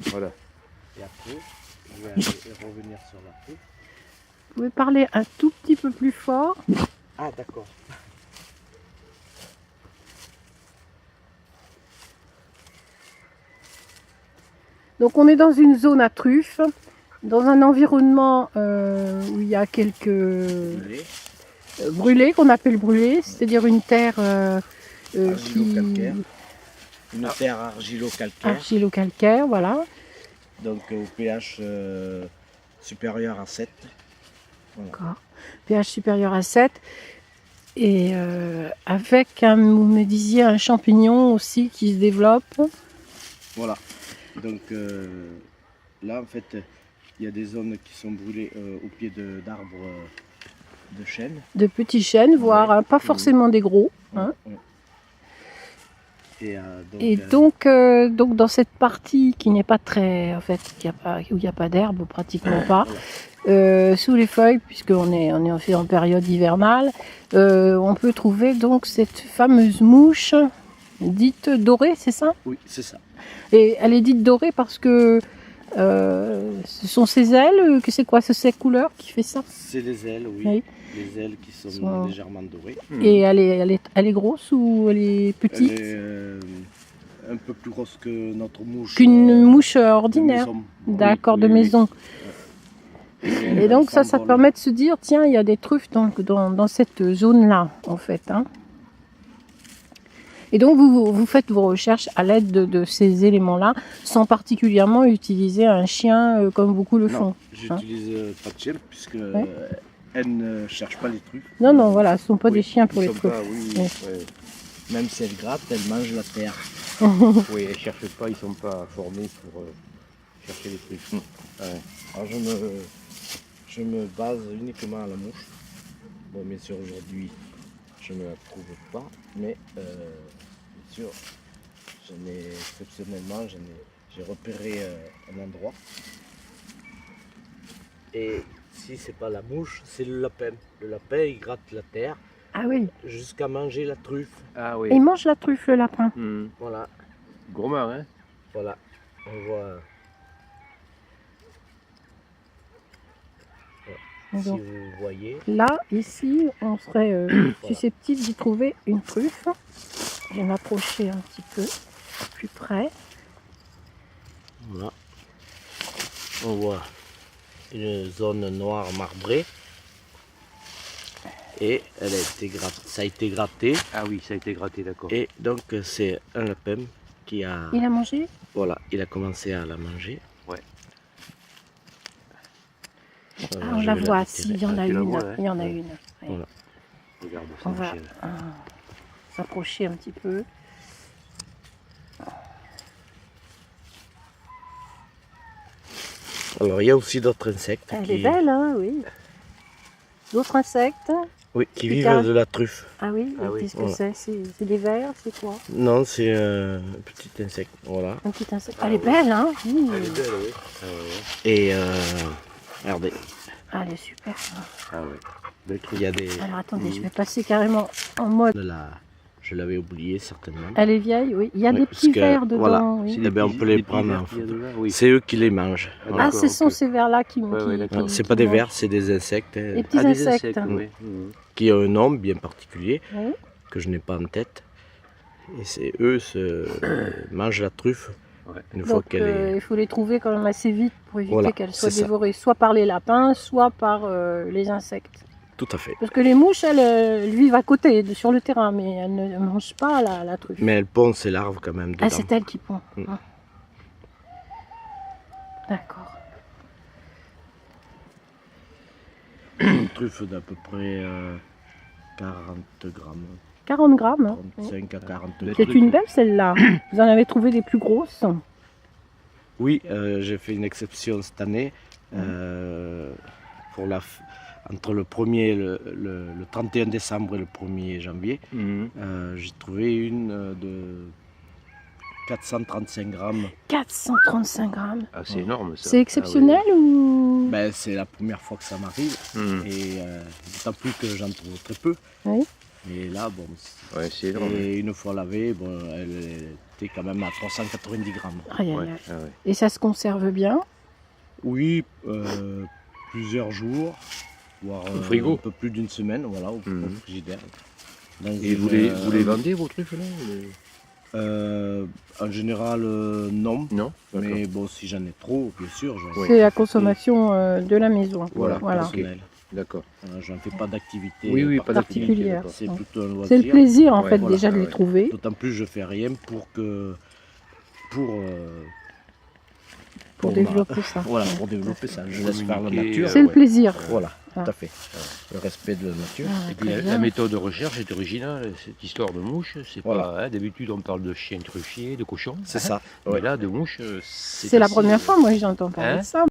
Voilà. Et après, je vais aller revenir sur la truffe. Vous pouvez parler un tout petit peu plus fort. Ah, d'accord. Donc on est dans une zone à truffes, dans un environnement où il y a quelques brûlés qu'on appelle brûlés, c'est-à-dire une terre Argilo-calcaire. Une terre argilo-calcaire. argilo-calcaire, voilà. Donc au pH supérieur à 7. Voilà. D'accord. pH supérieur à 7. Et avec, vous me disiez, un champignon aussi qui se développe. Voilà. Donc là, en fait, il y a des zones qui sont brûlées au pied d'arbres de chêne. De petits chênes, voire Ouais. hein, pas forcément des gros. Hein. Ouais. Et donc, dans cette partie qui n'est pas très, en fait, où il n'y a pas d'herbe, pratiquement pas, sous les feuilles, puisqu'on est en période hivernale, on peut trouver donc cette fameuse mouche dite dorée, c'est ça? Oui, c'est ça. Et elle est dite dorée parce que ce sont ses ailes, que c'est quoi, c'est ses couleurs qui fait ça? C'est les ailes, oui. Oui. Les ailes qui sont légèrement dorées. Et elle est grosse ou elle est petite? Elle est un peu plus grosse que notre mouche. Qu'une mouche ordinaire. De maison. D'accord, Oui, de oui, maison. oui. Et donc ça permet de se dire, tiens, il y a des truffes dans cette zone-là, en fait. Hein. Et donc vous faites vos recherches à l'aide de ces éléments-là, sans particulièrement utiliser un chien comme beaucoup le font. Non, j'utilise pas de chien puisque elle ne cherche pas les truffes. Non, non, voilà, ce ne sont pas Oui, des chiens pour ils les sont truffes. pas, oui, Oui. ouais. Même si elle gratte, elle mange la terre. Oui, ils cherchent pas, ils sont pas formés pour chercher les trucs. Ouais. Alors je me base uniquement à la mouche. Bon, bien sûr, aujourd'hui, je ne la trouve pas, mais bien sûr, exceptionnellement, j'ai repéré un endroit. Et si c'est pas la mouche, c'est le lapin. Le lapin, il gratte la terre Ah oui, jusqu'à manger la truffe. Ah oui. il mange la truffe, le lapin. Voilà, Gourmand, hein. voilà. On voit. Si Donc, vous voyez. là, ici, on serait susceptible d'y trouver une truffe. Je vais m'approcher un petit peu plus près. Voilà. On voit une zone noire marbrée. Et elle a été ça a été gratté. Ah oui, ça a été gratté, d'accord. Et donc c'est un lapin qui a. Il a mangé? Voilà, il a commencé à la manger. Ouais. Ah, on la voit, si, il y en a tu la une. vois, hein. Il y en a une. Ouais. Voilà. Regarde ça, On va Michel. s'approcher un petit peu. Alors il y a aussi d'autres insectes. Elle est belle, hein, oui. D'autres insectes? Oui, qui Des vivent carrés. de la truffe. Ah oui, Ah oui, qu'est-ce que voilà. c'est des vers, c'est quoi? Non, c'est un petit insecte. Voilà. Un petit insecte. Elle est belle, hein? Oui. Elle est belle, oui. Ah ouais. Et regardez, Ah, elle est super. Ah ouais. Belle truffe. il y a des. Alors attendez, je vais passer carrément en mode. Je l'avais oublié certainement. Elle est vieille, oui. Il y a Oui, des parce petits que, vers dedans. voilà. Oui. Eh ben, on peut les prendre en photo. C'est eux qui les mangent. Ah, Voilà. Ah, d'accord, ce sont ok. ces vers-là qui Ouais, ouais, d'accord. C'est qui pas des mangent. vers, c'est des insectes Des petits Ah, des insectes. insectes, oui. qui ont un nom bien particulier Oui. que je n'ai pas en tête. Et c'est eux mangent la truffe Ouais. une fois Donc qu'elle est. il faut les trouver quand même assez vite pour éviter Voilà, qu'elles soient c'est ça. dévorées soit par les lapins, soit par les insectes. Tout à fait. Parce que les mouches, elles vivent à côté, sur le terrain, mais elles ne mangent pas la truffe. Mais elles pondent ses larves quand même dedans. Ah, c'est elles qui pondent. Mm. Ah. D'accord. Une truffe d'à peu près 40 grammes, 40 grammes. Hein. 35 à 40 C'est grammes. C'est une belle celle-là. Vous en avez trouvé des plus grosses. Oui, j'ai fait une exception cette année. Pour entre le 1er, le 31 décembre et le 1er janvier, j'ai trouvé une de 435 grammes. 435 grammes. Ah, c'est énorme ça. C'est exceptionnel ou... Ben, c'est la première fois que ça m'arrive. Mhm. Et d'autant plus que j'en trouve très peu. Oui. Et là, bon, Ouais, c'est énorme. et une fois lavée, bon, elle était quand même à 390 grammes. Aïe, aïe, Ouais, aïe. ah ouais. Et ça se conserve bien. Oui, plusieurs jours, voire Au frigo. un peu plus d'une semaine, voilà, au Mhm. frigidaire. Dans Et une, vous les vendez vos trucs là en général, non. Non. D'accord. Mais bon, si j'en ai trop, bien sûr, j'en Oui. C'est la consommation de la maison. Voilà. Voilà. personnel. D'accord. J'en fais pas d'activité. Oui, pas d'activité. Particulière. d'accord. C'est plutôt un loisir. C'est le plaisir en Ouais, fait voilà, déjà de les ouais. trouver. D'autant plus, je fais rien Pour ma- développer ça. Voilà, Ouais. pour développer ça. Je laisse faire la Communiquer, nature. C'est le ouais. plaisir. Voilà, Ah. tout à fait. Le respect de la nature. Ah, Et puis très la bien. méthode de recherche est originale, cette histoire de mouche, c'est Voilà. pas. Hein, d'habitude on parle de chiens truffiers, de cochons. C'est hein, ça. Mais Ouais. là, de mouches, C'est la assez- première fois moi que j'entends parler Hein de ça.